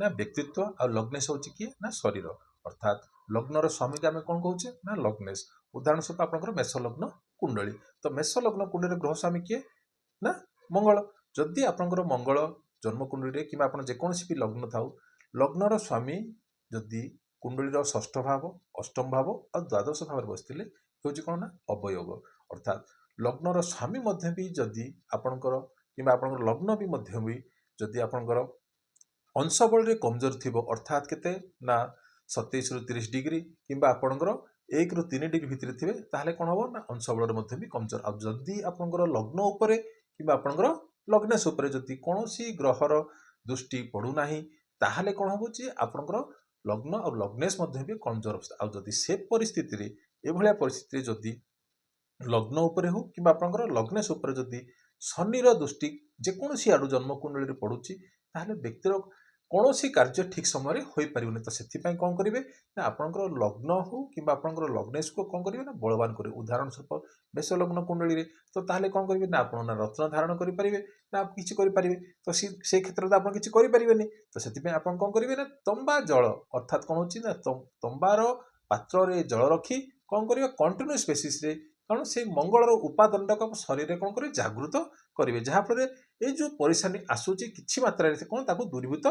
ना व्यक्तित्व आ लग्नेश हूँ किए ना शरीर अर्थात लग्नर स्वामी को आम कौन कहे ना लग्नेश। उदाहरण स्वरूप आपंकर मेष लग्न कुंडली तो मेष लग्न कुंडली ग्रह स्वामी किए ना मंगल। जदि आपंकर मंगल जन्म कुंडली कि जेकोसी भी लग्न था लग्नर स्वामी जदि कुंडलीर षष्ठ भाव अष्टम भाव और द्वादश भाव बसते हूँ कौन ना अवयोग अर्थात लग्नर स्वामी भी जदि आपणकर कि लग्न भी जदि आपणकर अंश बल कमजोर थी अर्थात केते ना 27 ରୁ 30 डिग्री कि आपणकर 1 ରୁ 3 डिग्री भितर थे ताहले कौन हम ना अंश बल भी कमजोर आ जदि आपणकर लग्न उपरे कि आपणकर लग्नेश उपरे जदि कौन ग्रहर दृष्टि पड़ूना ताहले कौन हम आपणकर लग्न और लग्नेश भी कमजोर अवस्था आदि से परिस्थिति एभलिया परिस्थिति जदि लग्न उपरे हो कि आपणकर लग्नेश उपरे जदि शनिर दृष्टि जेकोसी आड़ू जन्म कुंडली पड़ुची ताहले व्यक्तिर कौन कार्य ठीक समय हो पारे तो से कौन करेंगे ना आपंकर लग्न हो कि आपंकर लग्नेश को कौन करेंगे ना बलवान करेंगे। उदाहरण स्वरूप मेष लग्न कुंडली तो ताहले कौन करेंगे ना आप ना रत्न धारण करेंगे ना आप किसी करेंगे तो से क्षेत्र में आप किसी करेंगे तो से आप कौन करेंगे ना तंबा जल अर्थात कौन हो ना तंबार पात्र जल रखी कौन करेंगे कंटिन्यूअस बेसिस कारण से मंगलर उपादंडक शरीर कौन करेंगे जागृत करेंगे जहाँफल ये जो परेशानी आसूची किसी मात्रा कौन दूरीभूत